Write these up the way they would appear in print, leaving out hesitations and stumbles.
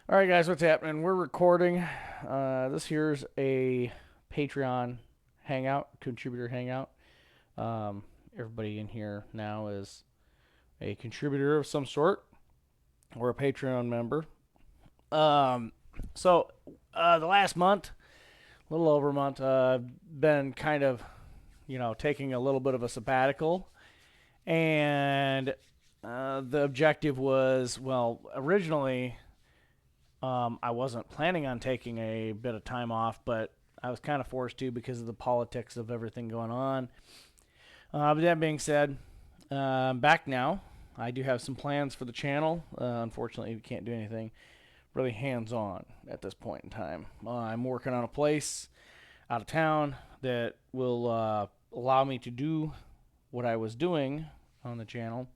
All right, guys, what's happening? We're recording. This here's a Patreon hangout, contributor hangout. Everybody in here now is a contributor of some sort or a Patreon member. Um, so the last month, a little over a month, I've been kind of, taking a little bit of a sabbatical, and the objective was, well, originally I wasn't planning on taking a bit of time off, but I was kind of forced to because of the politics of everything going on. But that being said, I'm back now. I do have some plans for the channel. Unfortunately, we can't do anything really hands on at this point in time. I'm working on a place out of town that will allow me to do what I was doing on the channel.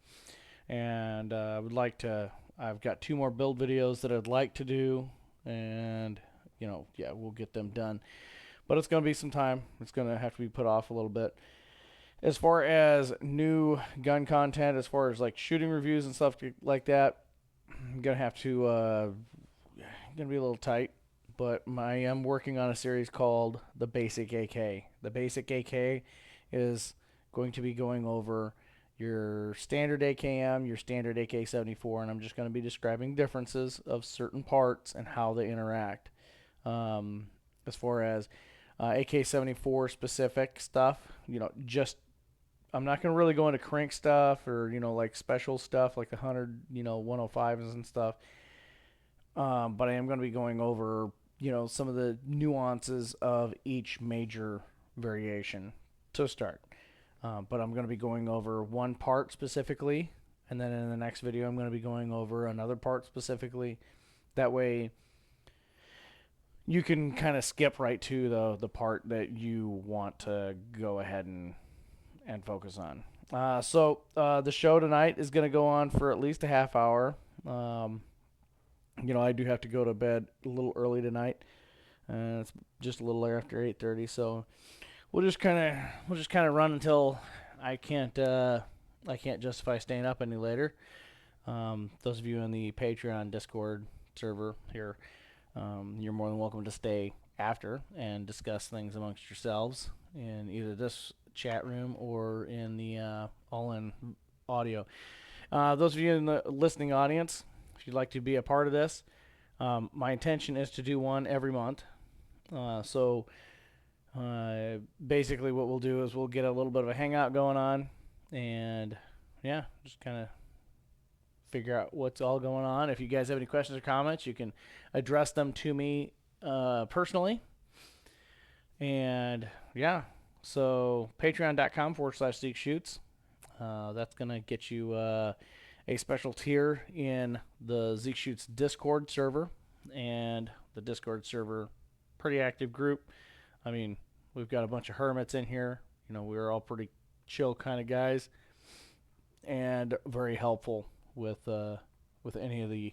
And I would like to. I've got 2 more build videos that I'd like to do, and yeah, we'll get them done. But it's going to be some time. It's going to have to be put off a little bit. As far as new gun content, as far as like shooting reviews and stuff like that, I'm gonna have to gonna be a little tight. But I am working on a series called the Basic AK. The Basic AK is going to be going over your standard AKM, your standard AK-74, and I'm just going to be describing differences of certain parts and how they interact. As far as AK-74 specific stuff, just I'm not going to really go into crank stuff or like special stuff like the 100 105s and stuff. But I am going to be going over some of the nuances of each major variation to start. But I'm going to be going over one part specifically, and then in the next video I'm going to be going over another part specifically. That way you can kind of skip right to the part that you want to go ahead and focus on. The show tonight is going to go on for at least a half hour. I do have to go to bed a little early tonight. It's just a little after 8:30, so we'll just kind of run until I can't justify staying up any later. Those of you in the Patreon Discord server here, you're more than welcome to stay after and discuss things amongst yourselves in either this chat room or in the all-in audio. Those of you in the listening audience, if you'd like to be a part of this, my intention is to do one every month. Basically what we'll do is we'll get a little bit of a hangout going on, and yeah, just kind of figure out what's all going on. If you guys have any questions or comments, you can address them to me personally. And yeah, so patreon.com/Zeke Shoots. That's going to get you a special tier in the Zeke Shoots Discord server, and the Discord server, pretty active group. I mean, we've got a bunch of hermits in here. We're all pretty chill kind of guys, and very helpful with any of the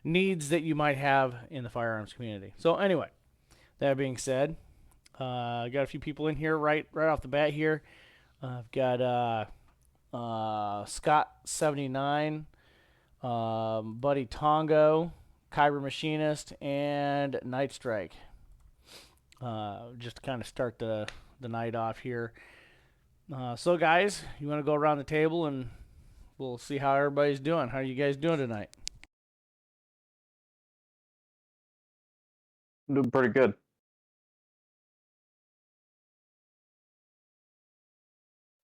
needs that you might have in the firearms community. So anyway, that being said, I got a few people in here right off the bat here. I've got Scott 79, Buddy Tongo, Kyber Machinist, and Night Strike. Just to kind of start the night off here. So guys, you want to go around the table and we'll see how everybody's doing. How are you guys doing tonight? I'm doing pretty good.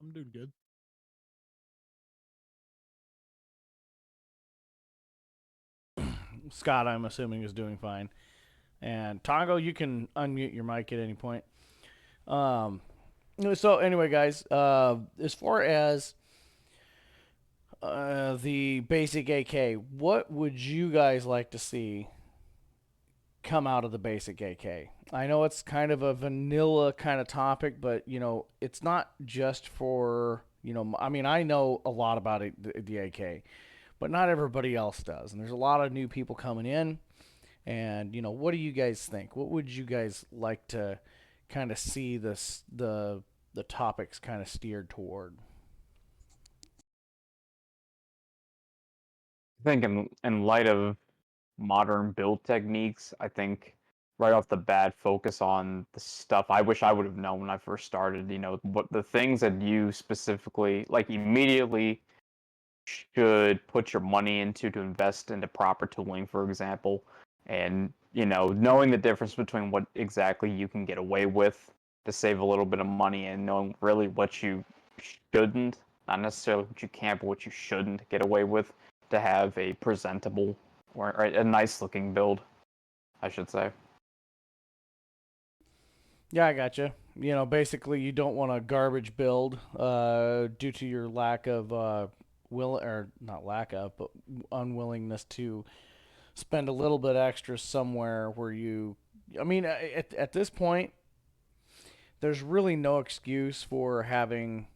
I'm doing good. Scott, I'm assuming, is doing fine. And Tongo, you can unmute your mic at any point. So anyway, guys, as far as the basic AK, what would you guys like to see come out of the basic AK? I know it's kind of a vanilla kind of topic, but it's not just for I mean, I know a lot about the AK, but not everybody else does, and there's a lot of new people coming in. And what do you guys think? What would you guys like to kind of see the topics kind of steered toward? I think in light of modern build techniques. I think right off the bat, focus on the stuff I wish I would have known when I first started. You know, what the things that you specifically like immediately should put your money into to invest into proper tooling, for example, and knowing the difference between what exactly you can get away with to save a little bit of money and knowing really what you shouldn't, not necessarily what you can, but what you shouldn't get away with to have a presentable or a nice looking build, I should say. Yeah, I gotcha. Basically, you don't want a garbage build due to your lack of will, or not lack of, but unwillingness to spend a little bit extra somewhere where you. I mean, at this point, there's really no excuse for having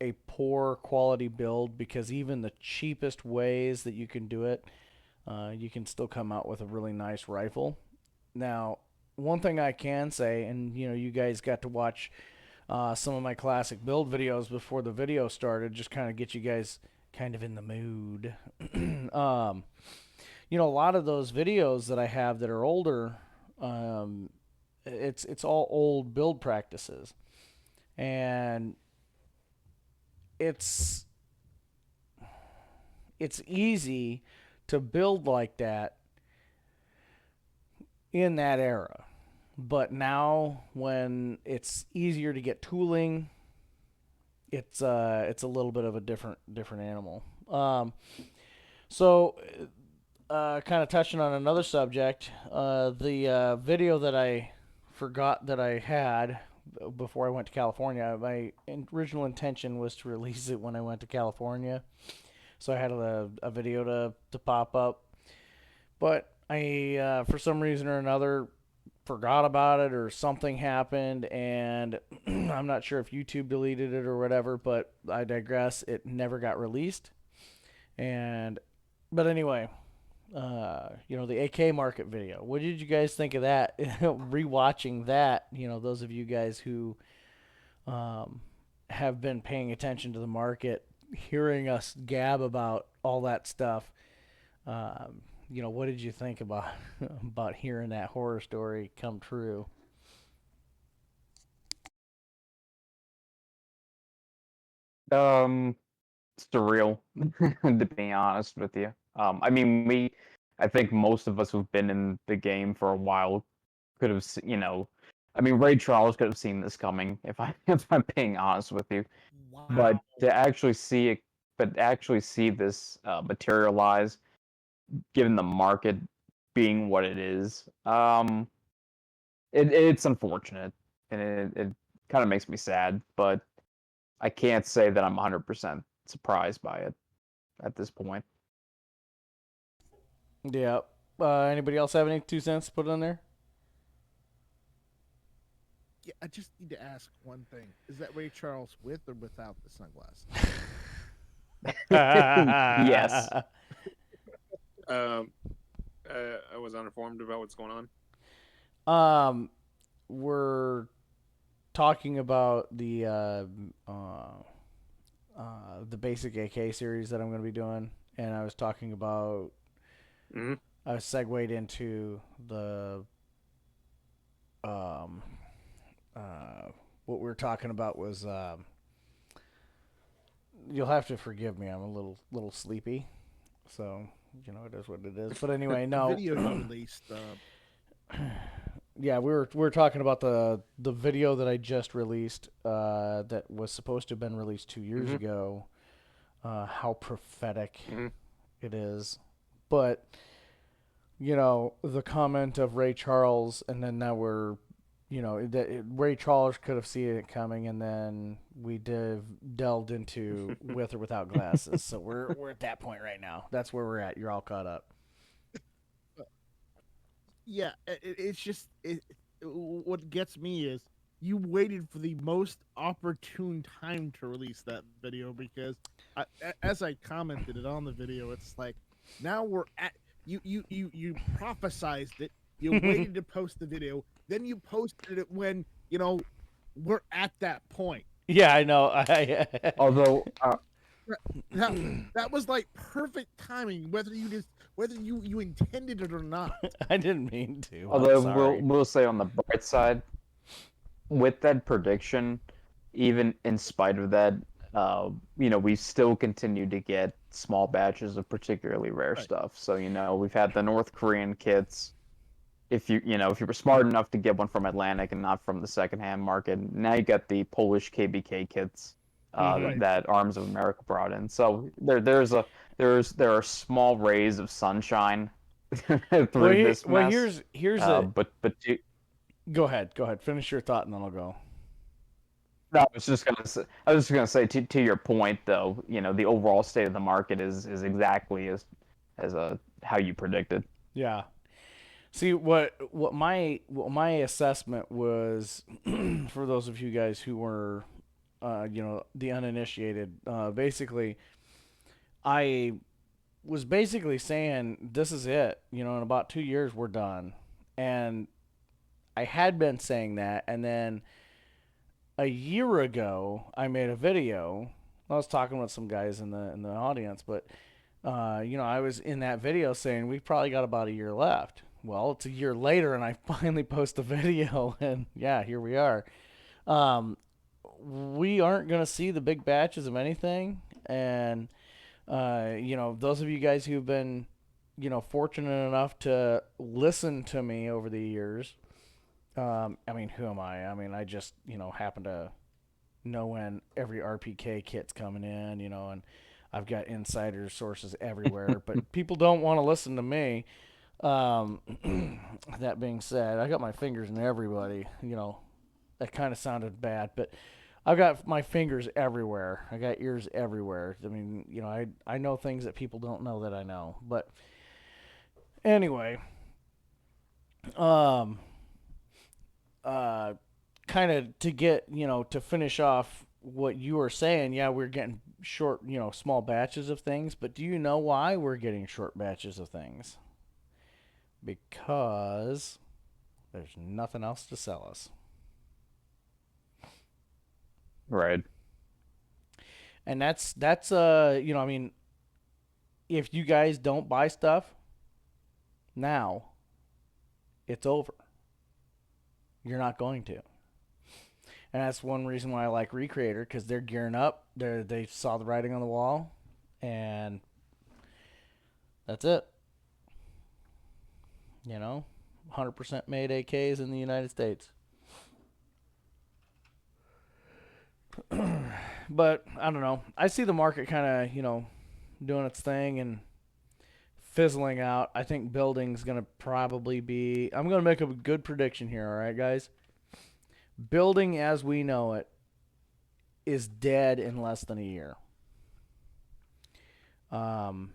a poor quality build because even the cheapest ways that you can do it, you can still come out with a really nice rifle. Now, one thing I can say, and you guys got to watch some of my classic build videos before the video started, just kind of get you guys kind of in the mood. A lot of those videos that I have that are older, it's all old build practices, and it's it's easy to build like that in that era. But now, when it's easier to get tooling, it's a little bit of a different animal. So, kind of touching on another subject, the video that I forgot that I had before I went to California. My original intention was to release it when I went to California, so I had a video to pop up, but I for some reason or another forgot about it or something happened, and I'm not sure if YouTube deleted it or whatever, but I digress. It never got released. And but anyway, the AK market video. What did you guys think of that? Rewatching that, those of you guys who have been paying attention to the market, hearing us gab about all that stuff. What did you think about about hearing that horror story come true? Um, Surreal, to be honest with you. I mean, I think most of us who've been in the game for a while could have, I mean, Ray Charles could have seen this coming, if if I'm being honest with you. But Wow. to actually see it, but actually see this materialize, given the market being what it is, it's unfortunate, and it kind of makes me sad. But I can't say that I'm 100% surprised by it at this point. Yeah. Anybody else have any 2 cents to put in there? Yeah, I just need to ask one thing: Is that Ray Charles with or without the sunglasses? Yes. Um, I was uninformed about what's going on. um, we're talking about the basic AK series that I'm going to be doing, and I was talking about. Mm-hmm. I was segued into the um what we were talking about was you'll have to forgive me. I'm a little sleepy, so it is what it is. But anyway, The no. video you released. Yeah, we were talking about the video that I just released that was supposed to have been released 2 years Mhm. ago. How prophetic Mhm. it is, but the comment of Ray Charles, and then now we're Ray Charles could have seen it coming, and then we delved into with or without glasses. So we're at that point right now. That's where we're at. You're all caught up. Yeah, it's just what gets me is you waited for the most opportune time to release that video because as I commented it on the video, it's like now we're at you prophesized it, you waited to post the video, then you posted it when we're at that point. Yeah, I know. Although That was like perfect timing, whether you intended it or not. I didn't mean to. I'm Although sorry. we'll say on the bright side, with that prediction, even in spite of that, we still continue to get small batches of particularly rare Right. stuff. So, we've had the North Korean kits. If you were smart enough to get one from Atlantic and not from the secondhand market, now you got the Polish KBK kits Mhm. that Arms of America brought in. So there are small rays of sunshine through this Well, mess. here's a. But Go ahead. Go ahead. Finish your thought, and then I'll go. no, I was just gonna say to your point though, the overall state of the market is exactly as how you predicted. Yeah. See what my assessment was for those of you guys who were, the uninitiated. Basically, I was basically saying this is it. In about 2 years we're done, and I had been saying that, and then a year ago I made a video. I was talking with some guys in the audience, but I was in that video saying we probably got about a year left. Well, it's a year later, and I finally post a video, and yeah, here we are. Um, we aren't gonna see the big batches of anything, and those of you guys who've been, fortunate enough to listen to me over the years. I mean, who am I? I mean, I just, happen to know when every RPK kit's coming in, and I've got insider sources everywhere, but people don't want to listen to me. Um, that being said, I got my fingers in everybody. That kind of sounded bad, but I've got my fingers everywhere. I got ears everywhere. I mean, I know things that people don't know that I know. But anyway, um, kind of to get, to finish off what you were saying, yeah, we're getting short, small batches of things, but do you know why we're getting short batches of things? Because there's nothing else to sell us. Right. And that's I mean, if you guys don't buy stuff now, it's over. You're not going to. And that's one reason why I like Recreator, because they're gearing up. They saw the writing on the wall, and that's it. 100% made AKs in the United States. But I don't know. I see the market kind of, doing its thing and fizzling out. I think building's going to probably be. I'm going to make a good prediction here, all right, guys? Building as we know it is dead in less than a year. And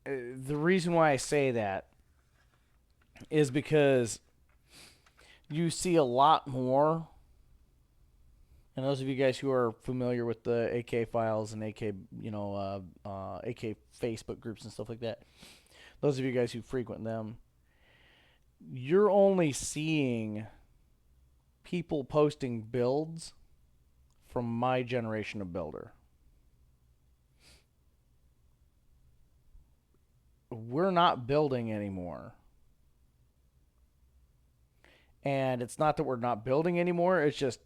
the reason why I say that is because you see a lot more. And those of you guys who are familiar with the AK files and AK, AK Facebook groups and stuff like that, those of you guys who frequent them, you're only seeing people posting builds from my generation of builder. We're not building anymore. And it's not that we're not building anymore, it's just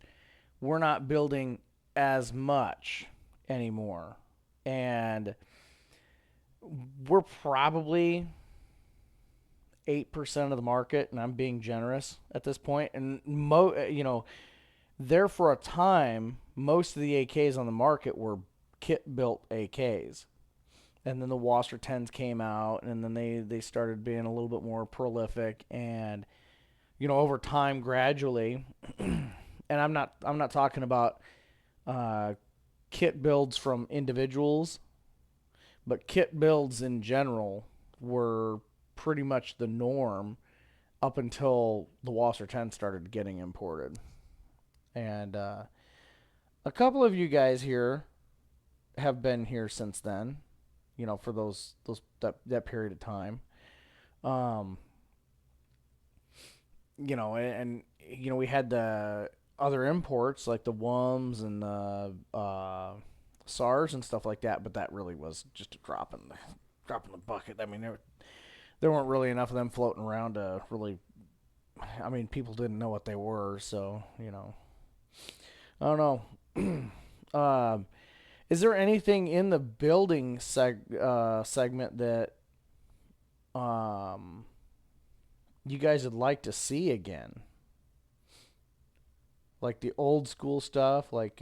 we're not building as much anymore. And we're probably 8% of the market, and I'm being generous at this point. And there for a time, most of the AKs on the market were kit-built AKs. And then the Wasser 10s came out, and then they started being a little bit more prolific, and over time, gradually, and I'm not talking about kit builds from individuals, but kit builds in general were pretty much the norm up until the Wasser 10 started getting imported. And a couple of you guys here have been here since then, for that period of time. and we had the other imports like the WUMs and the SARS and stuff like that, but that really was just a drop in the bucket. I mean, there weren't really enough of them floating around to really. I mean, people didn't know what they were, so I don't know. Is there anything in the building segment that you guys would like to see again? Like the old school stuff, like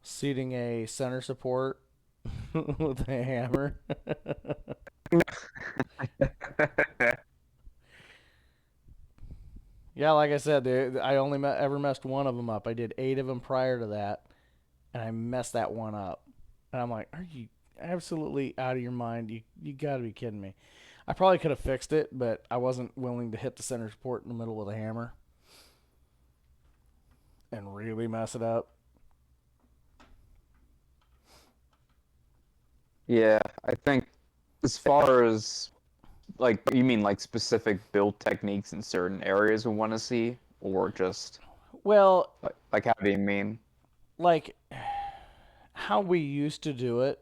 seating a center support with a hammer. Yeah, like I said, I only ever messed one of them up. I did 8 of them prior to that, and I messed that one up. And I'm like, are you absolutely out of your mind? You got to be kidding me. I probably could have fixed it, but I wasn't willing to hit the center support in the middle with a hammer and really mess it up. Yeah, I think as far as like you mean like specific build techniques in certain areas we want to see, or just Well, like how do you mean? like how we used to do it,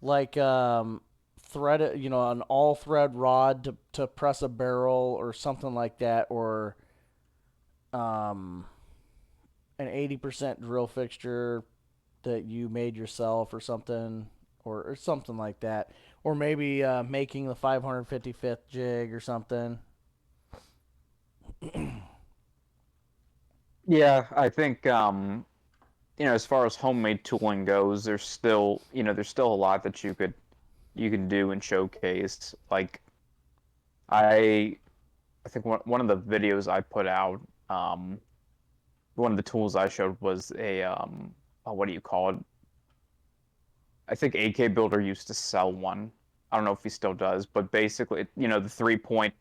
like thread it, an all thread rod to press a barrel or something like that, or um, an 80% drill fixture that you made yourself or something, or something like that, or maybe making the 555th jig or something. Yeah, I think as far as homemade tooling goes, there's still a lot that you can do and showcase. Like I I think one of the videos I put out, one of the tools I showed was a what do you call it? I think AK Builder used to sell one. I don't know if he still does, but basically, the 3-point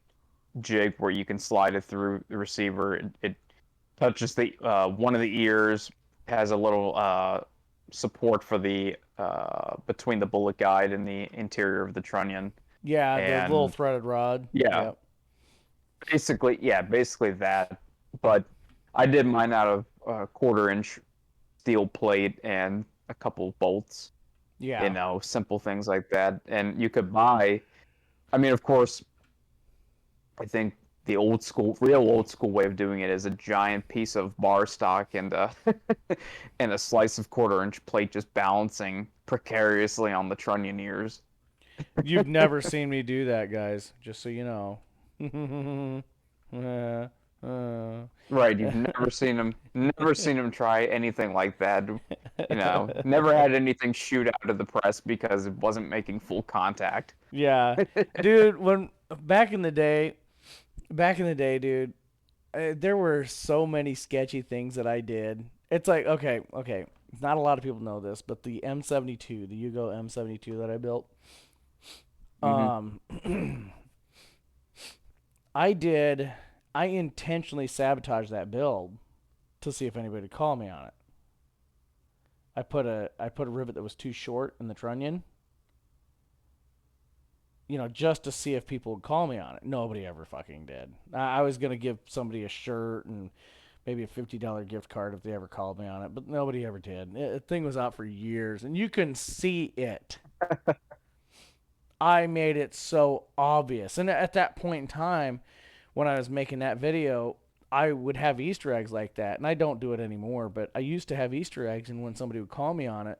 jig where you can slide it through the receiver. It touches the one of the ears, has a little support for the between the bullet guide and the interior of the trunnion. Yeah, the little And threaded rod. yeah, Yep. basically that. But I did mine out of a 1/4 inch steel plate and a couple bolts. Yeah. Simple things like that. And you could buy. I mean, of course, I think the real old school way of doing it is a giant piece of bar stock and and a slice of 1/4 inch plate just balancing precariously on the trunnion ears. You've never seen me do that, guys, just so you know. Right, you've never seen him try anything like that. Never had anything shoot out of the press because it wasn't making full contact. Yeah. Dude, when back in the day, dude, there were so many sketchy things that I did. It's like, okay. Not a lot of people know this, but the M72, the Yugo M72 that I built, Mm-hmm. I intentionally sabotaged that build to see if anybody would call me on it. I put a rivet that was too short in the trunnion, just to see if people would call me on it. Nobody ever fucking did. I was gonna give somebody a shirt and maybe a $50 gift card if they ever called me on it, but nobody ever did. The thing was out for years, and you couldn't see it. I made it so obvious, and at that point in time, when I was making that video, I would have Easter eggs like that, and I don't do it anymore, but I used to have Easter eggs, and when somebody would call me on it,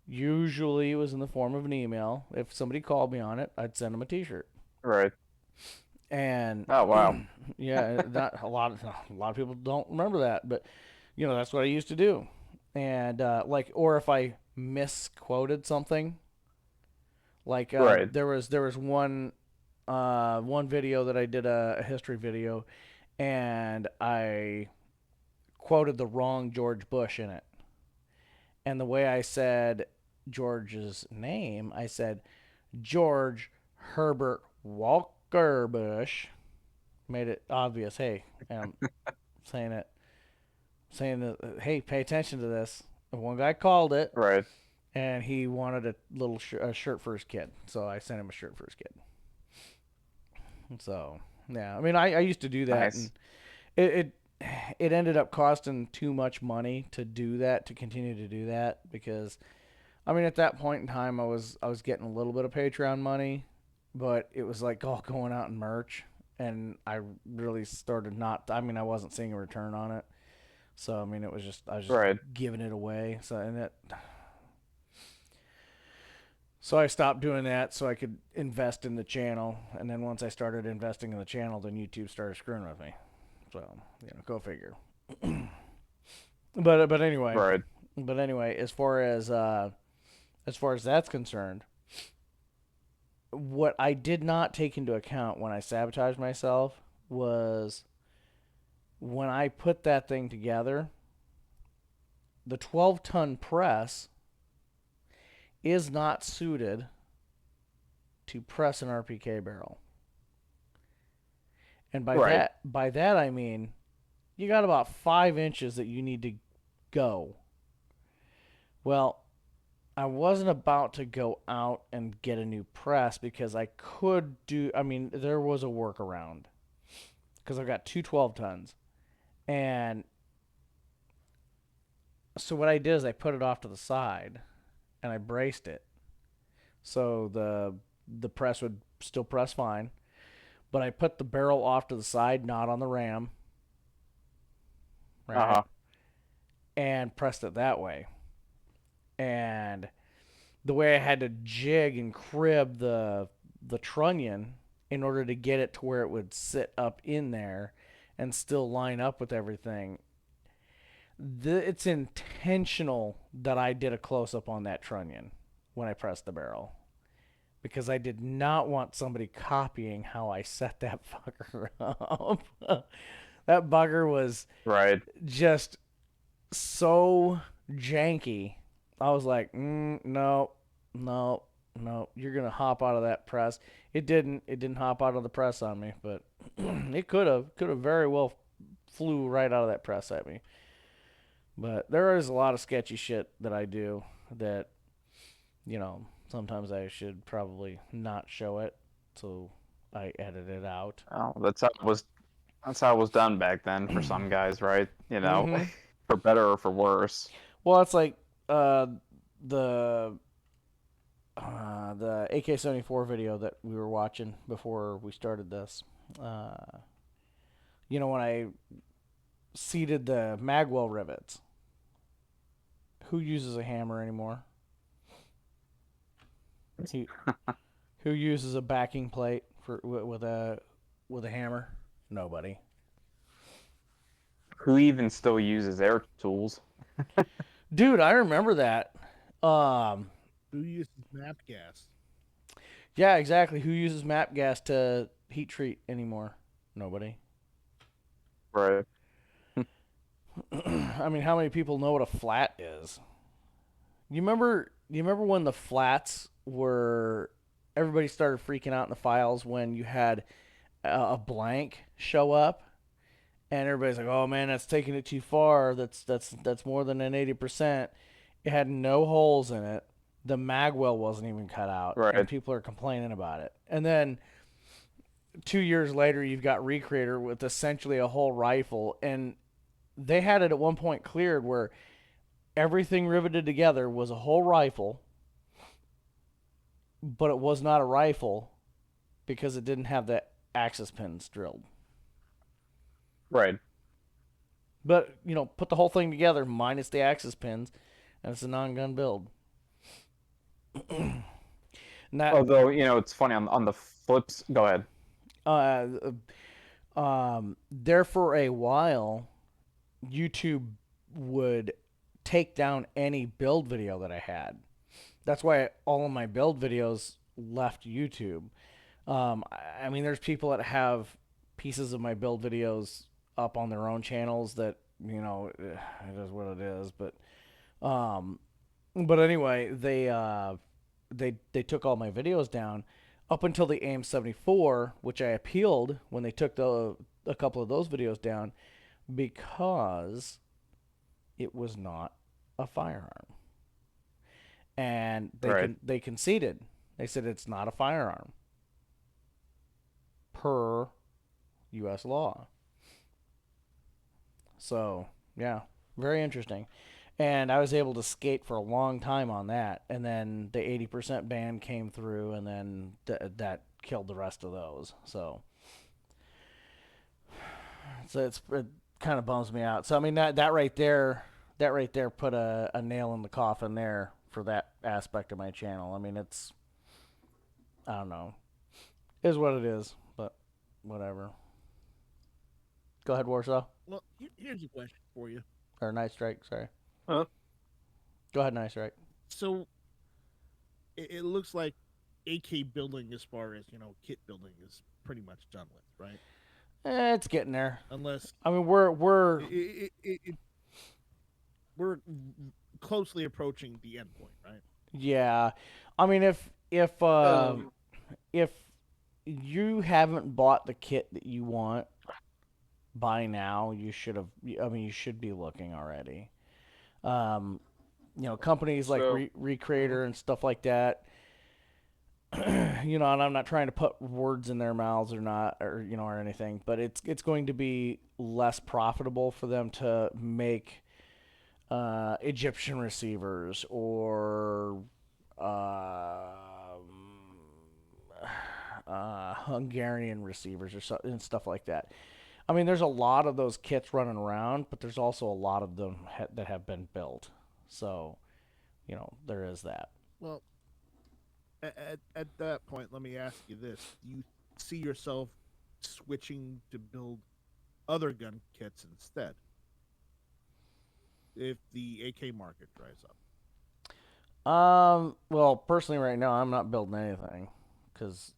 usually it was in the form of an email. If somebody called me on it, I'd send them a T-shirt. Right. And oh wow, yeah, not a lot of people don't remember that, but that's what I used to do. And or if I misquoted something, like right, there was one video that I did a history video, and I quoted the wrong George Bush in it. And the way I said George's name, I said George Herbert Walker Bush. Made it obvious. Hey, I'm saying it. Saying that, hey, pay attention to this. And one guy called it, right. and he wanted a little shirt for his kid. So I sent him a shirt for his kid. So yeah, I mean, I used to do that, and Nice. it it ended up costing too much money to do that, to continue to do that, because I mean, at that point in time, I was getting a little bit of Patreon money, but it was like all going out in merch, and I really started not. I mean, I wasn't seeing a return on it, so I mean, it was just I was just Right. giving it away. So I stopped doing that so I could invest in the channel, and then once I started investing in the channel, then YouTube started screwing with me. So go figure. But anyway, Right. as far as that's concerned, what I did not take into account when I sabotaged myself was when I put that thing together, the 12-ton press is not suited to press an RPK barrel. And Right. by that I mean you got about 5 inches that you need to go. Well, I wasn't about to go out and get a new press because I could do. I mean, there was a workaround because I've got two 12 tons, and so what I did is I put it off to the side and I braced it so the press would still press fine, but I put the barrel off to the side, not on the ram, right, Uh-huh. and pressed it that way. And the way I had to jig and crib the trunnion in order to get it to where it would sit up in there and still line up with everything. It's intentional that I did a close up on that trunnion when I pressed the barrel because I did not want somebody copying how I set that fucker up. That bugger was Right. just so janky. I was like, no, no, no. You're gonna hop out of that press. It didn't. It didn't hop out of the press on me, but it could have very well flew right out of that press at me. But there is a lot of sketchy shit that I do that, sometimes I should probably not show it, so I edit it out. Oh, that's how it was done back then for some guys, right? Mm-hmm. For better or for worse. Well, it's like uh, the the AK-74 video that we were watching before we started this. Uh, when I seated the magwell rivets, who uses a hammer anymore? Who, who uses a backing plate with a hammer? Nobody. Who even still uses air tools? Dude, I remember that. Um, Who uses map gas? yeah, exactly. Who uses map gas to heat treat anymore? Nobody. Right. I mean, how many people know what a flat is? You remember when the flats were everybody started freaking out in the files when you had a blank show up and everybody's like, "Oh man, that's taking it too far. That's more than an 80%." It had no holes in it. The magwell wasn't even cut out, and Right. people are complaining about it. And then 2 years later, you've got Recreator with essentially a whole rifle, and they had it at one point cleared where everything riveted together was a whole rifle, but it was not a rifle because it didn't have the axis pins drilled. Right. But, put the whole thing together minus the axis pins, and it's a non-gun build. And that, Although, it's funny on the flips. Go ahead. there for a while, YouTube would take down any build video that I had. That's why all of my build videos left YouTube. I mean, there's people that have pieces of my build videos up on their own channels that it is what it is. But anyway, they took all my videos down up until the AIM-74, which I appealed when they took a couple of those videos down because it was not a firearm, and Right. they conceded. They said it's not a firearm. per U.S. law. So, yeah, very interesting. And I was able to skate for a long time on that. And then the 80% ban came through, and then that killed the rest of those. So it kind of bums me out. So, I mean, that right there put a nail in the coffin there for that aspect of my channel. I mean, I don't know. It is what it is, but whatever. Go ahead, Warsaw. Well, here's a question for you. Or Night Strike, sorry. Huh? Go ahead, Night Strike. So it looks like AK building, as far as kit building, is pretty much done with, right? It's getting there. Unless I mean, we're we're closely approaching the end point, right? yeah. I mean, if you haven't bought the kit that you want by now, you should have. I mean, you should be looking already. Companies like So- Recreator and stuff like that. And I'm not trying to put words in their mouths or anything, but it's going to be less profitable for them to make Egyptian receivers or Hungarian receivers and stuff like that. I mean, there's a lot of those kits running around, but there's also a lot of them that have been built. So, there is that. Well, at that point, let me ask you this: do you see yourself switching to build other gun kits instead if the AK market dries up? Well, personally, right now, I'm not building anything because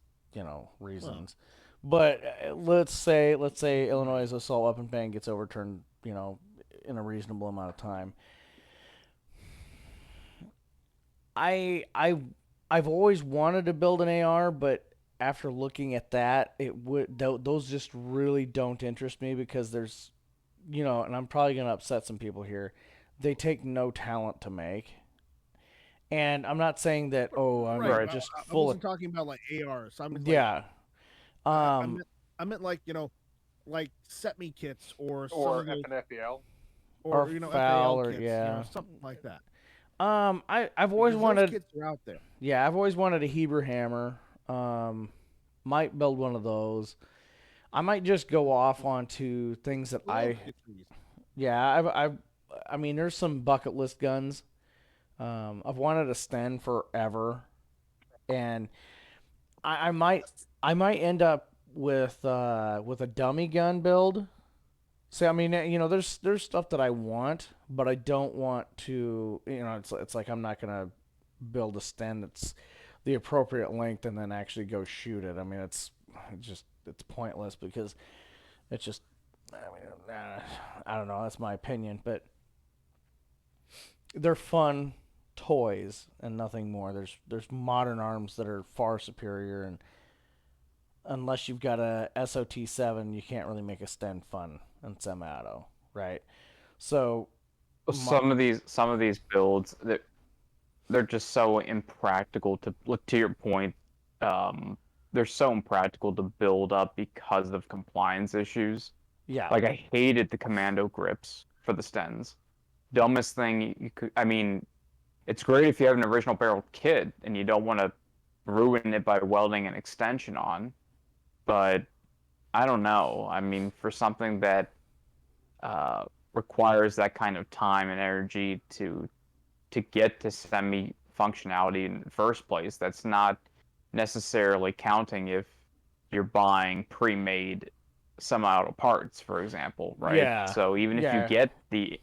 reasons. But let's say Illinois' assault weapon ban gets overturned, in a reasonable amount of time. I've always wanted to build an AR, but after looking at that, those just really don't interest me because there's, and I'm probably gonna upset some people here. They take no talent to make. And I'm not saying that. Oh, I'm Right. just I full wasn't of. talking about like ARs. I'm like, Yeah. I meant like like set me kits or Or some of those, FNFEL. or or FAL FAL or kits, yeah. something like that. I've always Because wanted. those kits are out there. Yeah, I've always wanted a Hebrew hammer. Might build one of those. I might just go off onto things that Well, those kits are easy. Yeah, I mean, there's some bucket list guns. I've wanted a Sten forever, and I might end up with a dummy gun build. So I mean, there's stuff that I want, but I don't want to. It's like I'm not gonna build a Sten that's the appropriate length and then actually go shoot it. I mean, it's pointless because it's just. I mean, I don't know. That's my opinion, but they're fun toys and nothing more. There's modern arms that are far superior, and unless you've got a SOT7, you can't really make a Sten fun and semi-auto, right? So Some of these builds they're just so impractical to look to your point. They're so impractical to build up because of compliance issues. yeah, Like I hated the commando grips for the Stens. Dumbest thing you could. I mean, it's great if you have an original barrel kit and you don't want to ruin it by welding an extension on, but I don't know. I mean, for something that requires that kind of time and energy to get to semi functionality in the first place, that's not necessarily counting if you're buying pre-made semi-auto parts, for example, right? Yeah. So even if you Yeah. get the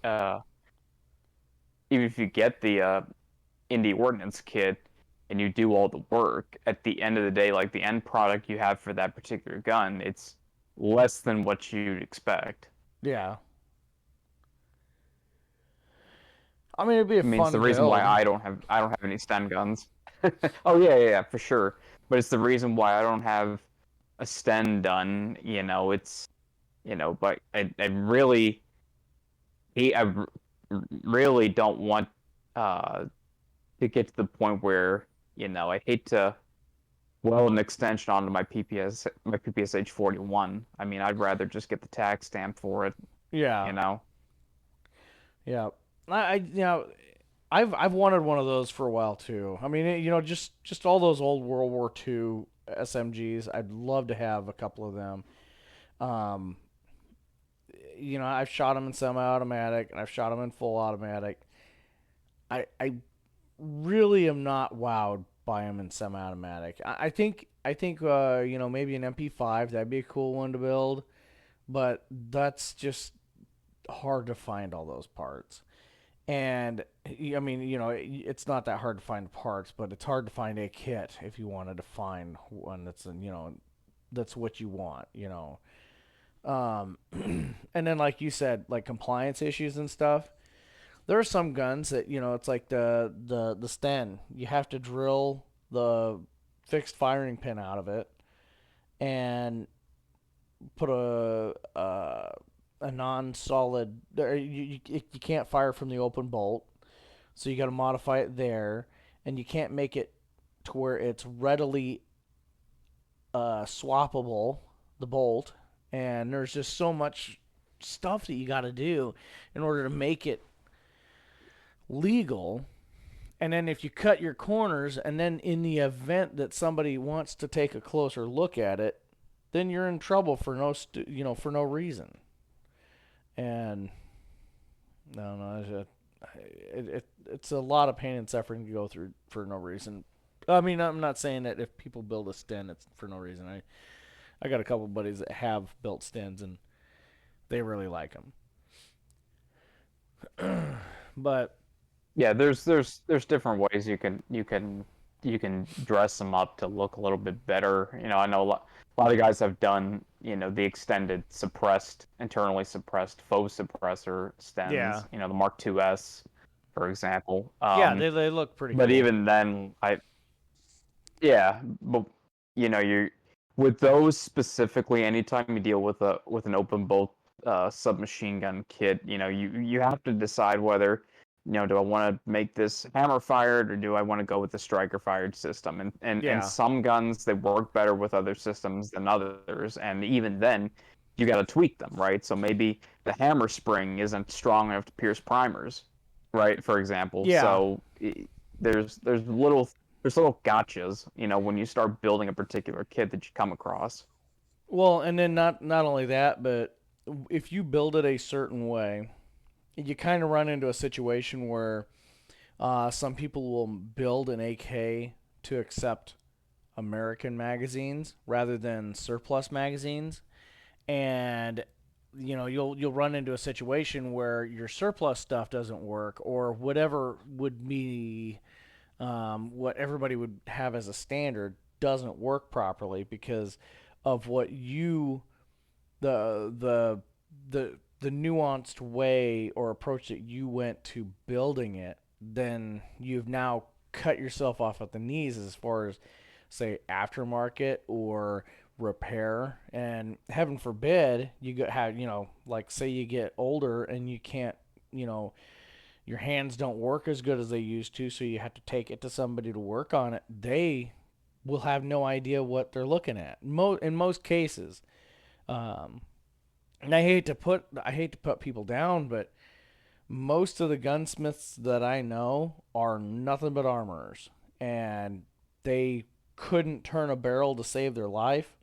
Indie Ordnance kit and you do all the work, at the end of the day, like the end product you have for that particular gun, it's less than what you'd expect. yeah. I mean, it'd be a I mean, fun it's the reason build. why I don't have any Sten guns. Oh yeah, for sure. But it's the reason why I don't have a Sten done. It's but I really really don't want to get to the point where I hate to well an extension onto my PPSH 41. I mean, I'd rather just get the tax stamp for it, Yeah. you know. Yeah. I've wanted one of those for a while too. I mean, just all those old World War II SMGs. I'd love to have a couple of them. Um, I've shot them in semi-automatic and I've shot them in full automatic. I really am not wowed by them in semi-automatic. I think maybe an MP5, that'd be a cool one to build, but that's just hard to find all those parts. And I mean, it's not that hard to find parts, but it's hard to find a kit if you wanted to find one that's what you want. And then like you said, like compliance issues and stuff. There are some guns that it's like the Sten. You have to drill the fixed firing pin out of it and put a non-solid. You can't fire from the open bolt, so you got to modify it there, and you can't make it to where it's readily swappable, the bolt. And there's just so much stuff that you got to do in order to make it legal. And then if you cut your corners, and then in the event that somebody wants to take a closer look at it, then you're in trouble for for no reason. And no, it's a lot of pain and suffering to go through for no reason. I mean, I'm not saying that if people build a Sten, it's for no reason. I got a couple buddies that have built Stens, and they really like them. But Yeah, there's different ways you can dress them up to look a little bit better. I know a lot of guys have done, the extended internally suppressed faux suppressor stems, Yeah. The Mark IIs, for example. yeah, they look pretty But cool. even then, yeah, but you with those specifically, anytime you deal with an open bolt submachine gun kit, you have to decide whether do I want to make this hammer fired or do I want to go with the striker fired system? And Yeah. some guns, they work better with other systems than others, and even then you got to tweak them, right? So maybe the hammer spring isn't strong enough to pierce primers, right? For example. Yeah. So there's little gotchas, when you start building a particular kit that you come across. Well, and then not only that, but if you build it a certain way, you kind of run into a situation where some people will build an AK to accept American magazines rather than surplus magazines, and you'll run into a situation where your surplus stuff doesn't work, or whatever would be what everybody would have as a standard doesn't work properly because of what the the nuanced way or approach that you went to building it. Then you've now cut yourself off at the knees as far as, say, aftermarket or repair. And heaven forbid like, say you get older and you can't, your hands don't work as good as they used to, so you have to take it to somebody to work on it. They will have no idea what they're looking at in most cases. And I hate to put people down, but most of the gunsmiths that I know are nothing but armorers, and they couldn't turn a barrel to save their life.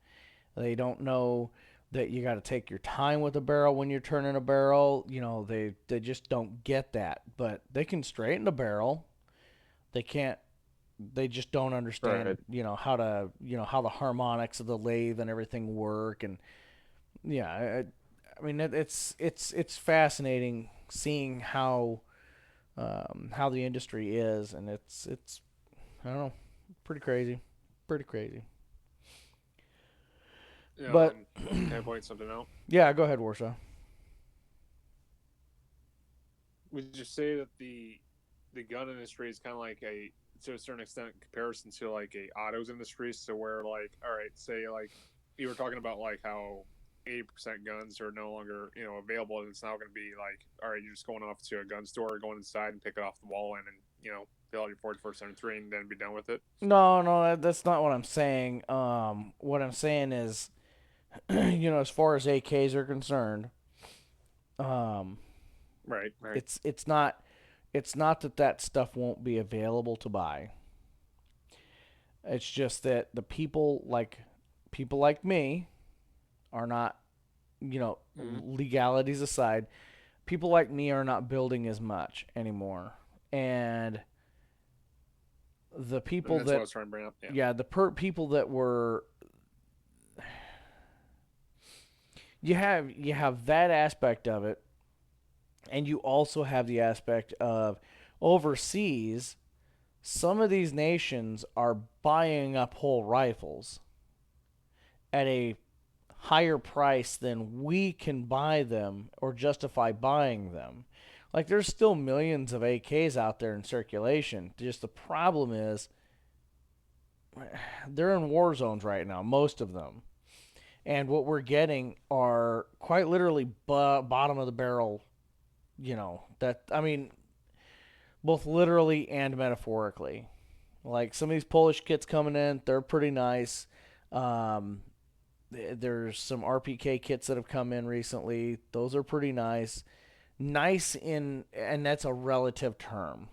They don't know that you got to take your time with a barrel when you're turning a barrel. They just don't get that. But they can straighten a barrel. They can't. They just don't understand, Right. how the harmonics of the lathe and everything work. And yeah, I mean, it's fascinating seeing how the industry is, and it's I don't know, pretty crazy. But can I point something out? yeah, go ahead, Warsaw. Would you say that the gun industry is kind of like to a certain extent, in comparison to like a autos industry? So where, like, all right, say like you were talking about like how 80% guns are no longer available, and it's now going to be like, all right, you're just going off to a gun store, going inside and pick it off the wall, and pick fill out your 4473 and then be done with it. No, that's not what I'm saying. What I'm saying is, as far as AKs are concerned, Right. it's not that stuff won't be available to buy. It's just that the people like me are not, legalities aside, people like me are not building as much anymore. And the people And that's what I was trying to bring up. yeah, the people that were, you have that aspect of it, and you also have the aspect of overseas. Some of these nations are buying up whole rifles at a higher price than we can buy them or justify buying them. Like, there's still millions of AKs out there in circulation. Just the problem is they're in war zones right now, most of them. And what we're getting are quite literally bottom of the barrel, both literally and metaphorically. Like, some of these Polish kits coming in, they're pretty nice. There's some RPK kits that have come in recently. Those are pretty nice. And that's a relative term.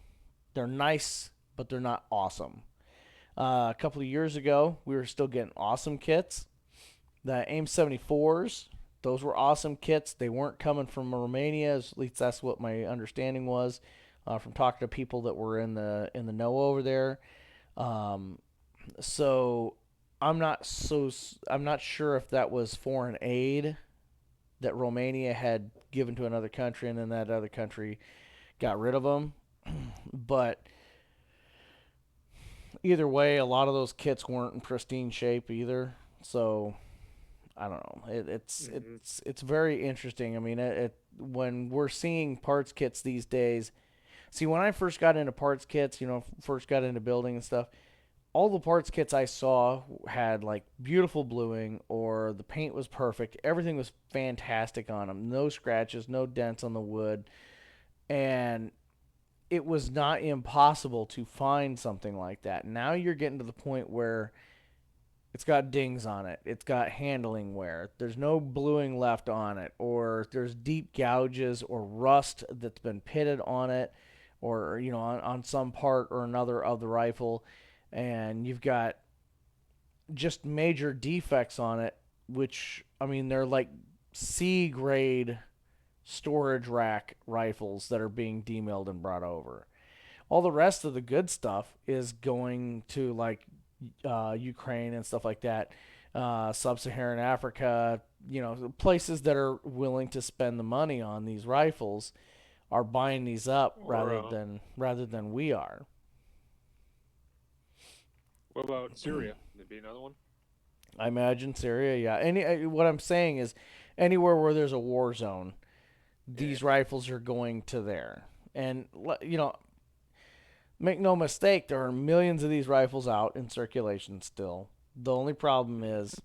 They're nice, but they're not awesome. A couple of years ago, we were still getting awesome kits. The AIM 74s, those were awesome kits. They weren't coming from Romania, at least that's what my understanding was, from talking to people that were in the know over there. So I'm not sure if that was foreign aid that Romania had given to another country, and then that other country got rid of them. But either way, a lot of those kits weren't in pristine shape either. So I don't know. It's very interesting. I mean, when we're seeing parts kits these days. See, when I first got into parts kits, first got into building and stuff, all the parts kits I saw had like beautiful bluing, or the paint was perfect. Everything was fantastic on them. No scratches, no dents on the wood. And it was not impossible to find something like that. Now you're getting to the point where it's got dings on it. It's got handling wear. There's no bluing left on it, or there's deep gouges or rust that's been pitted on it, or on some part or another of the rifle, and you've got just major defects on it, which, I mean, they're like C grade storage rack rifles that are being demilled and brought over. All the rest of the good stuff is going to like Ukraine and stuff like that, sub-Saharan Africa, places that are willing to spend the money on these rifles are buying these up rather than we are. What about Syria? Would be another one? I imagine Syria, yeah. What I'm saying is, anywhere where there's a war zone, these rifles are going to there. And make no mistake, there are millions of these rifles out in circulation still. The only problem is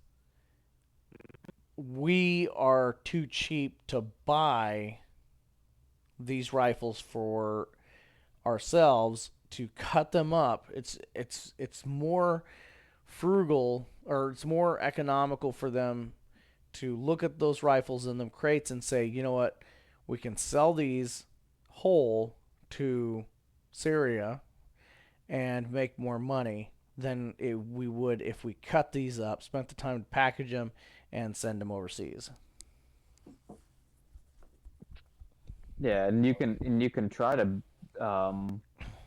we are too cheap to buy these rifles for ourselves to cut them up. It's more frugal, or it's more economical for them to look at those rifles in them crates and say, you know what, we can sell these whole to Syria and make more money than we would if we cut these up, spent the time to package them, and send them overseas. Yeah, and you can try to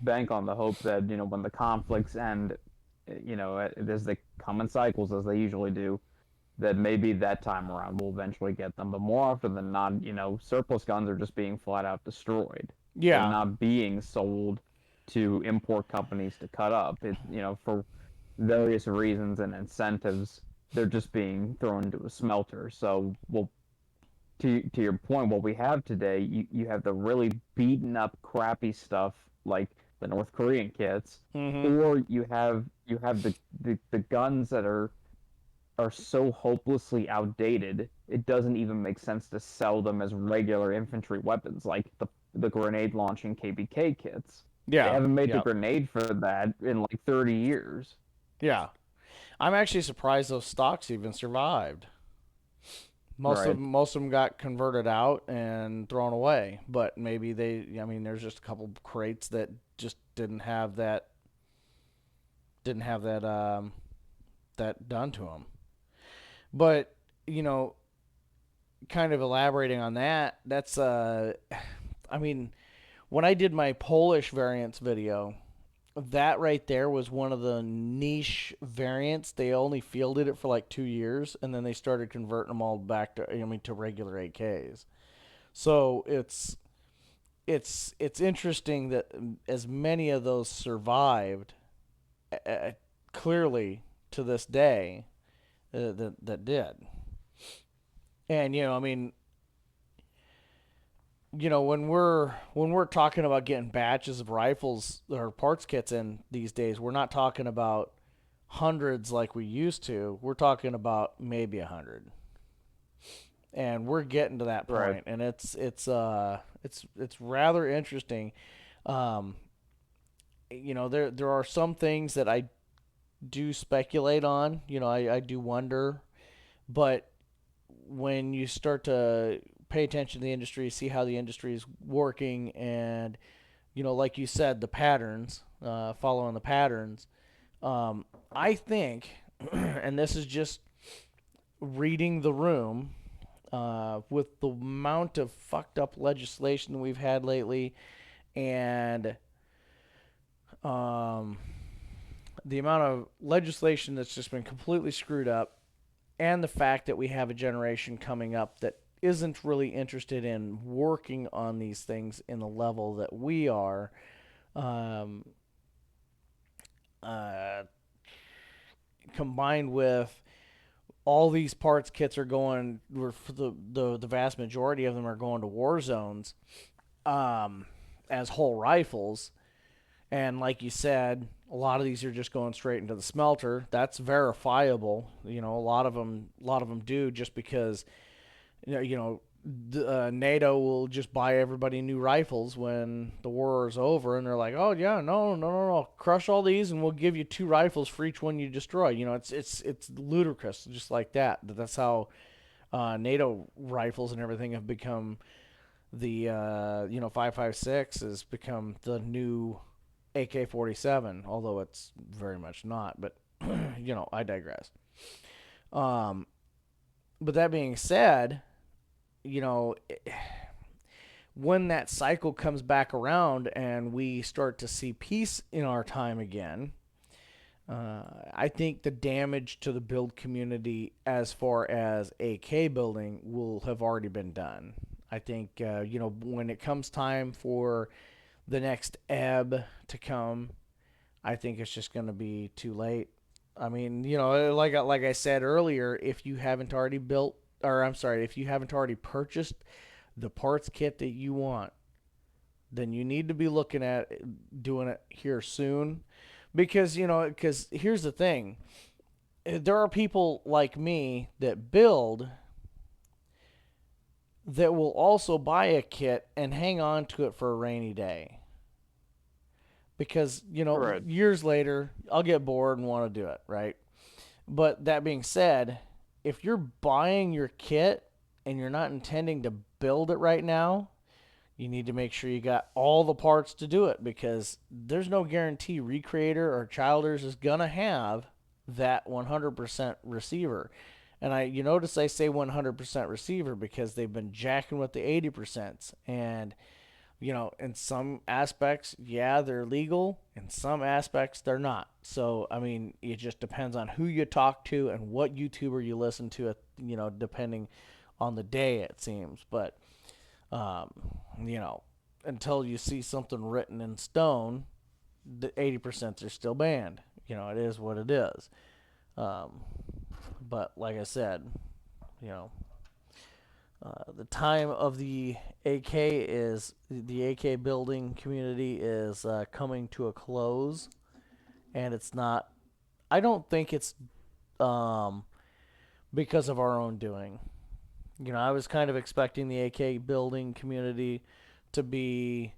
bank on the hope that when the conflicts end, as they come in cycles as they usually do, that maybe that time around we'll eventually get them. But more often than not, surplus guns are just being flat out destroyed. Yeah, They're not being sold to import companies to cut up. For various reasons and incentives, they're just being thrown into a smelter. So, to your point, what we have today, you have the really beaten up, crappy stuff like the North Korean kits, or you have the guns that are so hopelessly outdated, it doesn't even make sense to sell them as regular infantry weapons, like the grenade launching KBK kits. Yeah. They haven't made yeah. the grenade for that in like 30 years. Yeah. I'm actually surprised those stocks even survived. Right. Most of them got converted out and thrown away, but maybe there's just a couple crates that just didn't have that that done to them. But, you know, kind of elaborating on that, that's I mean, when I did my Polish variants video, that right there was one of the niche variants. They only fielded it for like 2 years, and then they started converting them all back to regular AKs. So it's interesting that as many of those survived, uh, clearly to this day, that did. And when we're talking about getting batches of rifles or parts kits in these days, we're not talking about hundreds like we used to. We're talking about maybe 100, and we're getting to that point, Right. and it's rather interesting. Um, there are some things that I do speculate on. I do wonder, but when you start to pay attention to the industry, see how the industry is working, and like you said, the patterns, following the patterns, I think, and this is just reading the room, with the amount of fucked up legislation we've had lately, and the amount of legislation that's just been completely screwed up, and the fact that we have a generation coming up that isn't really interested in working on these things in the level that we are, um, uh, combined with all these parts kits are going, for the vast majority of them are going to war zones, as whole rifles. And like you said, a lot of these are just going straight into the smelter. That's verifiable. A lot of them do, just because NATO will just buy everybody new rifles when the war is over, and they're like, oh yeah, no, crush all these, and we'll give you 2 rifles for each one you destroy. It's ludicrous, just like that. That's how NATO rifles and everything have become the 5.56 has become the new AK-47, although it's very much not. But I digress. But that being said, when that cycle comes back around and we start to see peace in our time again, I think the damage to the build community as far as AK building will have already been done. I think when it comes time for the next ebb to come, I think it's just going to be too late. I mean, like I said earlier, if you haven't already if you haven't already purchased the parts kit that you want, then you need to be looking at doing it here soon, because here's the thing: there are people like me that build that will also buy a kit and hang on to it for a rainy day. Because, Right. years later, I'll get bored and want to do it, right? But that being said, if you're buying your kit and you're not intending to build it right now, you need to make sure you got all the parts to do it, because there's no guarantee Recreator or Childers is going to have that 100% receiver. And you notice I say 100% receiver because they've been jacking with the 80%. And in some aspects, yeah, they're legal. In some aspects, they're not. So, I mean, it just depends on who you talk to and what YouTuber you listen to, depending on the day, it seems. But, until you see something written in stone, the 80% are still banned. It is what it is. But, like I said, the time of the AK building community is coming to a close, and it's not. I don't think it's because of our own doing. I was kind of expecting the AK building community to be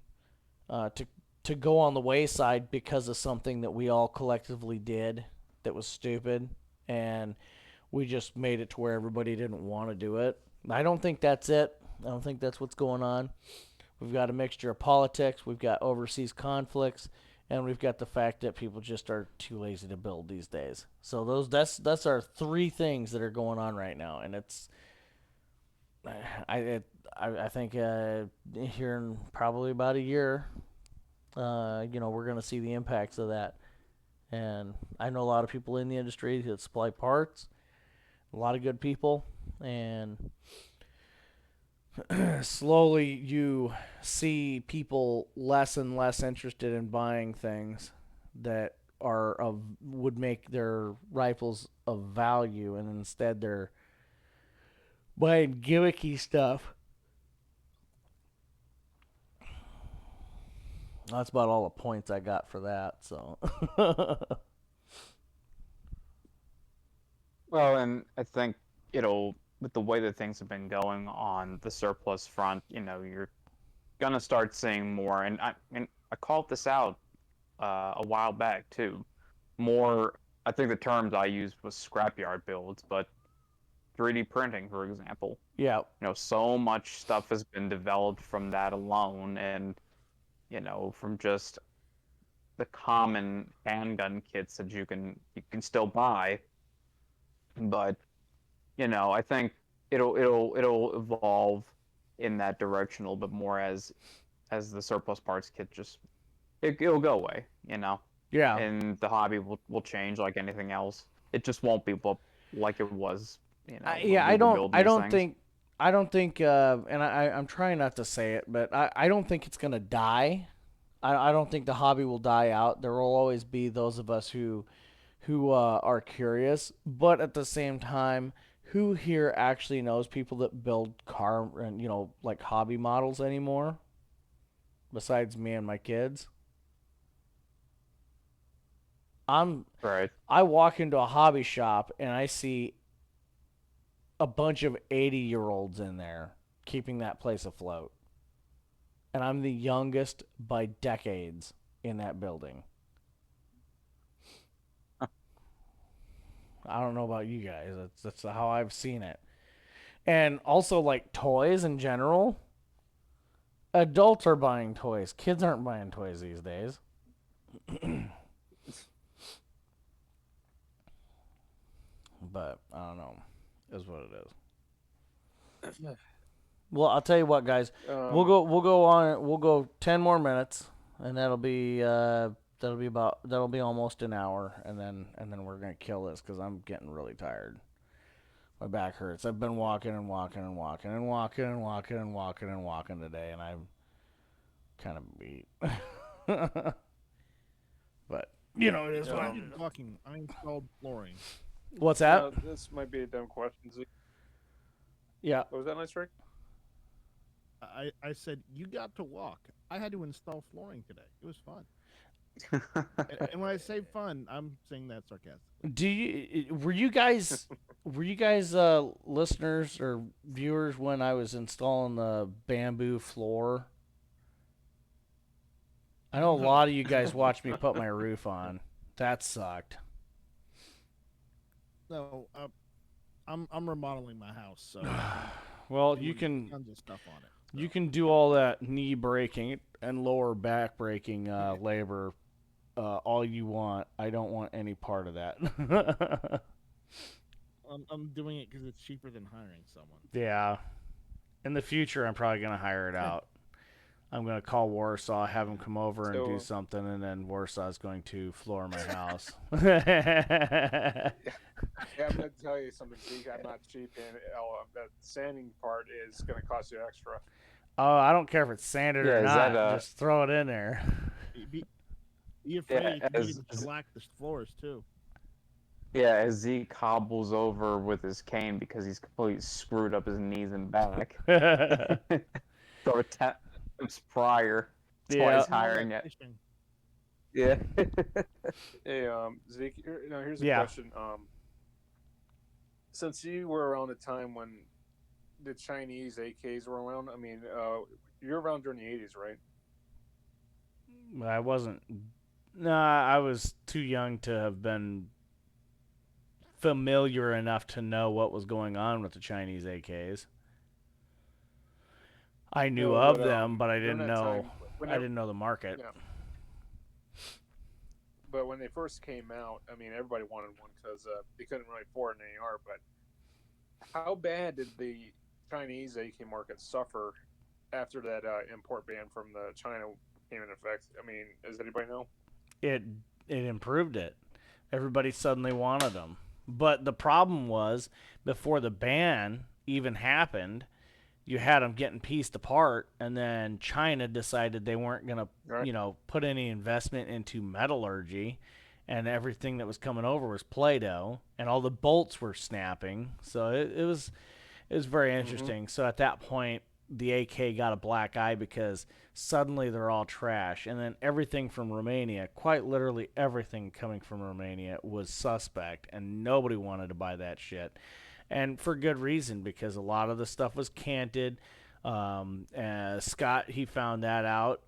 to to go on the wayside because of something that we all collectively did that was stupid, and we just made it to where everybody didn't want to do it. I don't think that's it. I don't think that's what's going on. We've got a mixture of politics, we've got overseas conflicts, and we've got the fact that people just are too lazy to build these days. So that's our three things that are going on right now, and it's I think here in probably about a year, we're going to see the impacts of that. And I know a lot of people in the industry that supply parts, a lot of good people, and slowly you see people less and less interested in buying things that would make their rifles of value, and instead they're buying gimmicky stuff. That's about all the points I got for that. So. Well, and I think with the way that things have been going on the surplus front, you're gonna start seeing more. And I called this out a while back too. More, I think the terms I used was scrapyard builds, but 3D printing, for example. Yeah. So much stuff has been developed from that alone, and from just the common handgun kits that you can still buy. But I think it'll evolve in that direction a little bit more as the surplus parts kit it'll go away, Yeah. and the hobby will change like anything else. It just won't be like it was, Yeah, when we were building I these don't things. think, and I'm trying not to say it, but I don't think it's gonna die. I don't think the hobby will die out. There will always be those of us who are curious, but at the same time, who here actually knows people that build car and like hobby models anymore? Besides me and my kids, Right. I walk into a hobby shop and I see a bunch of 80-year-olds in there keeping that place afloat. And I'm the youngest by decades in that building. I don't know about you guys. That's how I've seen it. And also, like, toys in general. Adults are buying toys. Kids aren't buying toys these days. But I don't know. Is what it is. Well, I'll tell you what, guys. We'll go 10 more minutes, and that'll be almost an hour, and then we're gonna kill this because I'm getting really tired. My back hurts. I've been walking and walking and walking and walking and walking and walking and walking today, and I'm kind of beat. But it is what I it did is. walking. I installed flooring. What's that? This might be a dumb question, Zeke. Yeah. What was that, nice, Rick? I said you got to walk. I had to install flooring today. It was fun. And when I say fun, I'm saying that sarcastically. Were you guys listeners or viewers when I was installing the bamboo floor? I know a lot of you guys watched me put my roof on. That sucked. No, I'm remodeling my house, so Well, doing you can tons of stuff on it. So. you can do all that knee breaking and lower back breaking labor all you want. I don't want any part of that. I'm doing it because it's cheaper than hiring someone. Yeah. In the future, I'm probably going to hire it out. I'm going to call Warsaw, have him come over and do something, and then Warsaw's going to floor my house. Yeah, I'm going to tell you something, Zeke. I'm not cheap, and that sanding part is going to cost you extra. Oh, I don't care if it's sanded or not. Just throw it in there. Be afraid you can shellac the floors, too. Yeah, as Zeke hobbles over with his cane because he's completely screwed up his knees and back. So attempts prior to why he's hiring it. Yeah. Hey, Zeke, here's a question. Since you were around the time when the Chinese AKs were around, I mean, you're around during the 80s, right? I wasn't. Nah, I was too young to have been familiar enough to know what was going on with the Chinese AKs. I knew No, of but them, but I during didn't that know. time, I didn't know the market. yeah. But when they first came out, I mean, everybody wanted one because they couldn't really afford an AR. But how bad did the Chinese AK market suffer after that import ban from the China came in effect? I mean, does anybody know? It it improved it. Everybody suddenly wanted them. But the problem was before the ban even happened, you had them getting pieced apart, and then China decided they weren't going to, Right. put any investment into metallurgy, and everything that was coming over was Play-Doh, and all the bolts were snapping. So it was very interesting. So at that point, the AK got a black eye because suddenly they're all trash, and then everything from Romania, quite literally everything coming from Romania, was suspect, and nobody wanted to buy that shit, and for good reason because a lot of the stuff was canted. Scott, he found that out.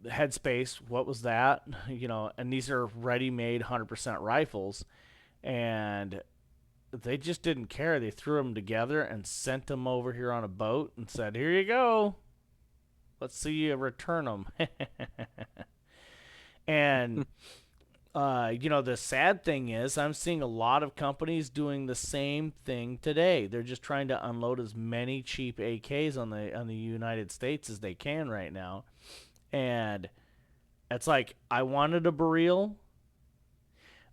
Headspace, what was that? And these are ready-made 100% rifles, and they just didn't care. They threw them together and sent them over here on a boat and said, "Here you go. Let's see you return them." And the sad thing is, I'm seeing a lot of companies doing the same thing today. They're just trying to unload as many cheap AKs on the United States as they can right now, and it's like I wanted a Baril,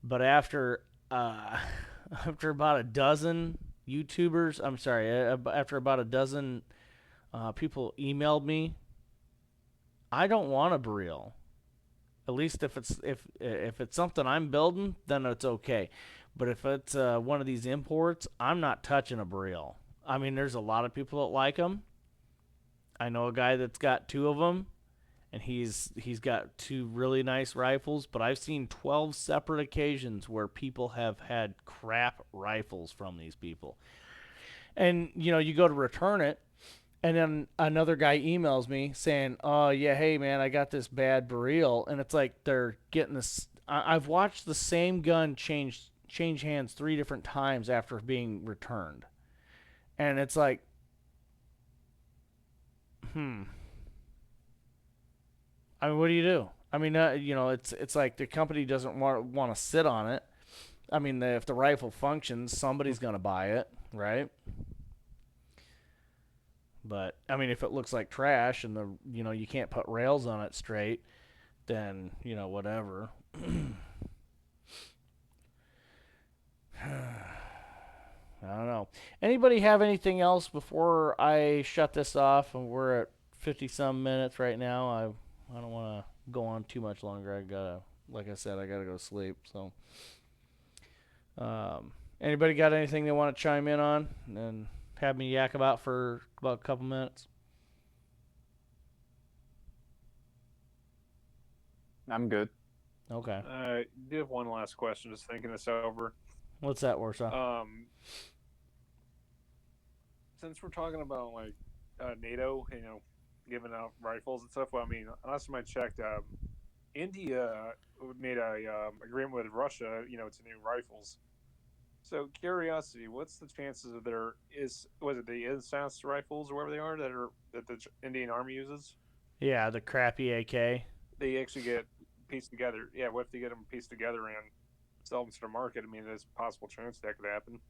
but after about a dozen YouTubers, I'm sorry, after about a dozen people emailed me, I don't want a Baril. At least if it's something I'm building, then it's okay. But if it's one of these imports, I'm not touching a Baril. I mean, there's a lot of people that like them. I know a guy that's got two of them, and he's got two really nice rifles. But I've seen 12 separate occasions where people have had crap rifles from these people, and you go to return it, and then another guy emails me saying, "Oh yeah, hey man, I got this bad Baril," and it's like they're getting this. I've watched the same gun change hands 3 different times after being returned, and it's like, I mean, what do you do? I mean, it's like the company doesn't want to sit on it. I mean, if the rifle functions, somebody's gonna buy it, right? But I mean, if it looks like trash and you can't put rails on it straight, then whatever. I don't know. Anybody have anything else before I shut this off? And we're at 50 some minutes right now. I don't want to go on too much longer. Like I said, I gotta go to sleep. So, anybody got anything they want to chime in on and have me yak about for about a couple minutes? I'm good. Okay. I do have one last question. Just thinking this over. What's that, Warsaw? Since we're talking about like NATO, giving out rifles and stuff. Well, I mean, last time I checked, India made a agreement with Russia, to new rifles. So, curiosity, what's the chances of was it the INSAS rifles or whatever they are that the Indian Army uses? Yeah, the crappy AK. They actually get pieced together. Yeah, what if they get them pieced together and sell them to the market? I mean, there's a possible chance that could happen.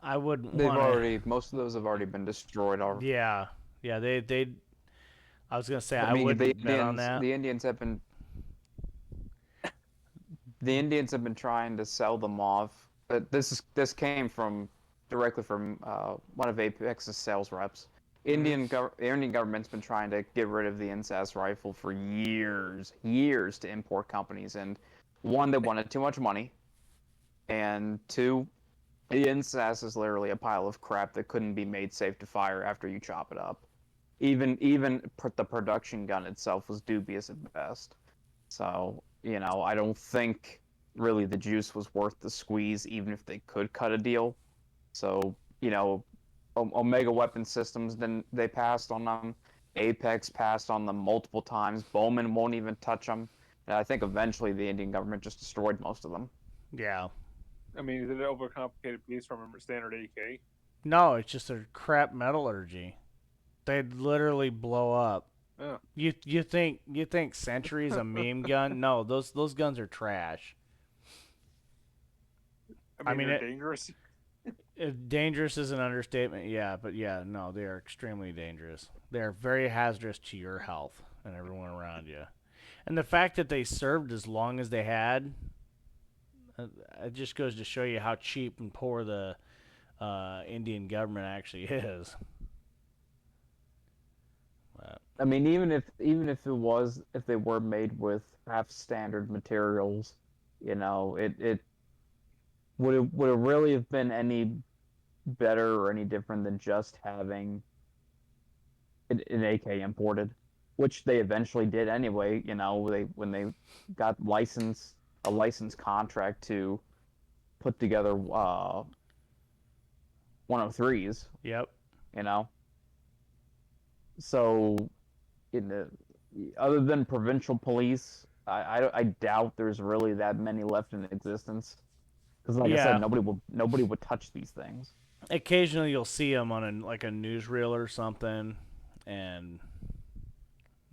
I wouldn't They've want already, most of those have already been destroyed already. Yeah, yeah. They. I was gonna say I I mean, wouldn't bet on that. the Indians have been trying to sell them off. But this came directly from one of Apex's sales reps. The Indian government's been trying to get rid of the INSAS rifle for years to import companies, and one, they wanted too much money, and two, the INSAS is literally a pile of crap that couldn't be made safe to fire after you chop it up. Even the production gun itself was dubious at best. So, I don't think really the juice was worth the squeeze, even if they could cut a deal. So, Omega Weapon Systems, then they passed on them. Apex passed on them multiple times. Bowman won't even touch them. And I think eventually the Indian government just destroyed most of them. Yeah. I mean, is it an overcomplicated piece from a standard AK? No, it's just a crap metallurgy. They'd literally blow up. Oh. You think Century's a meme gun? No, those guns are trash. I mean, they're it- dangerous. Dangerous is an understatement, yeah, but yeah, no, they are extremely dangerous. They are very hazardous to your health and everyone around you. And the fact that they served as long as they had, it just goes to show you how cheap and poor the Indian government actually is. I mean, even if they were made with half standard materials, you know, it would it really have been any better or any different than just having an AK imported, which they eventually did anyway. You know, when they got a license contract to put together 103s. Yep. You know, so in the other than provincial police, I doubt there's really that many left in existence. Because, like I Yeah. said, nobody would touch these things. Occasionally you'll see them on a newsreel or something, and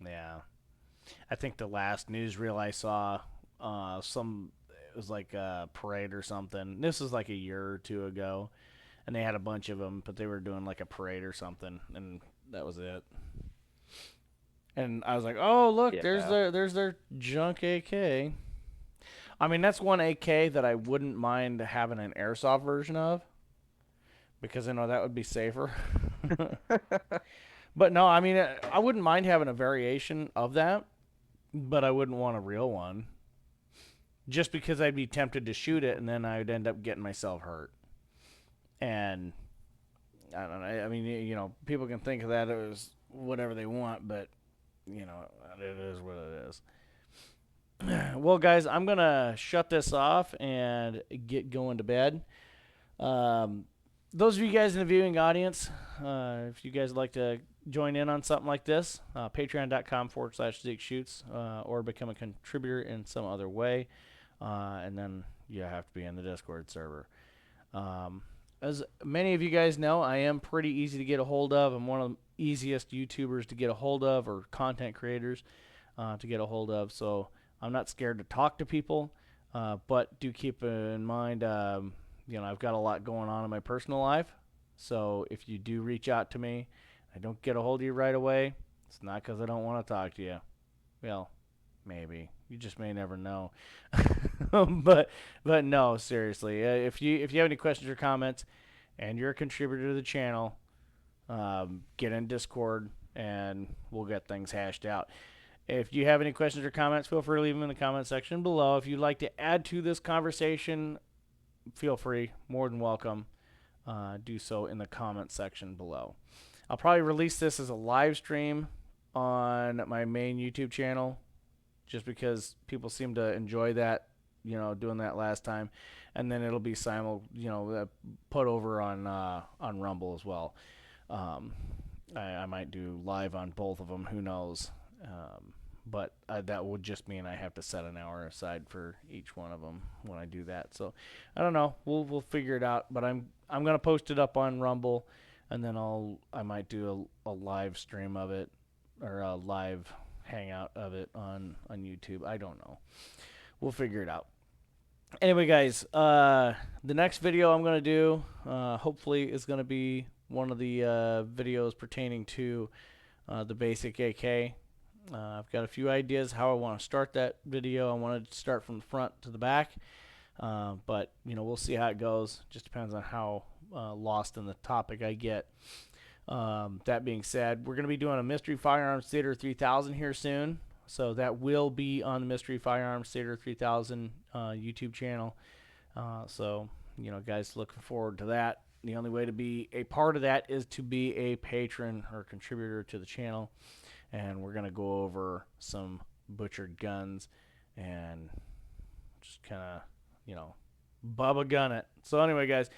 yeah, I think the last newsreel I saw, it was like a parade or something. This was like a year or two ago, and they had a bunch of them, but they were doing like a parade or something, and that was it. And I was like, oh look, Yeah. there's their junk AK. I mean, that's one AK that I wouldn't mind having an airsoft version of, because I know that would be safer. But no, I mean, I wouldn't mind having a variation of that, but I wouldn't want a real one. Just because I'd be tempted to shoot it, and then I'd end up getting myself hurt. And I don't know. I mean, you know, people can think of that as whatever they want, but you know, it is what it is. Well, guys, I'm gonna shut this off and get going to bed. Those of you guys in the viewing audience, if you guys would like to join in on something like this, patreon.com/Zeke Shoots, or become a contributor in some other way, and then you have to be in the Discord server. As many of you guys know, I am pretty easy to get a hold of. I'm one of the easiest YouTubers to get a hold of, or content creators to get a hold of, so I'm not scared to talk to people, but do keep in mind, you know, I've got a lot going on in my personal life, so if you do reach out to me, I don't get a hold of you right away, it's not because I don't want to talk to you. Well, maybe. You just may never know. but no, seriously, if you have any questions or comments, and you're a contributor to the channel, get in Discord, and we'll get things hashed out. If you have any questions or comments, feel free to leave them in the comment section below. If you'd like to add to this conversation, feel free, more than welcome. Do so in the comment section below. I'll probably release this as a live stream on my main YouTube channel, just because people seem to enjoy that, you know, doing that last time, and then it'll be put over on Rumble as well. I might do live on both of them, who knows. But that would just mean I have to set an hour aside for each one of them when I do that. So I don't know. We'll figure it out. But I'm gonna post it up on Rumble, and then I might do a live stream of it, or a live hangout of it on YouTube. I don't know. We'll figure it out. Anyway, guys, the next video I'm gonna do hopefully is gonna be one of the videos pertaining to the basic AK. I've got a few ideas how I want to start that video. I wanted to start from the front to the back, but you know, we'll see how it goes. Just depends on how lost in the topic I get. That being said, we're going to be doing a Mystery Firearms Theater 3000 here soon, so that will be on the Mystery Firearms Theater 3000 YouTube channel. So you know, guys, looking forward to that. The only way to be a part of that is to be a patron or contributor to the channel. And we're going to go over some butchered guns and just kind of, you know, Bubba gun it. So anyway, guys,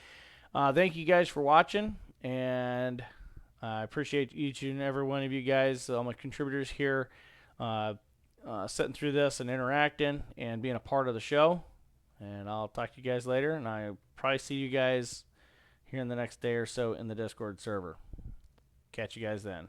thank you guys for watching, and I appreciate each and every one of you guys, all my contributors here, sitting through this and interacting and being a part of the show. And I'll talk to you guys later, and I'll probably see you guys here in the next day or so in the Discord server. Catch you guys then.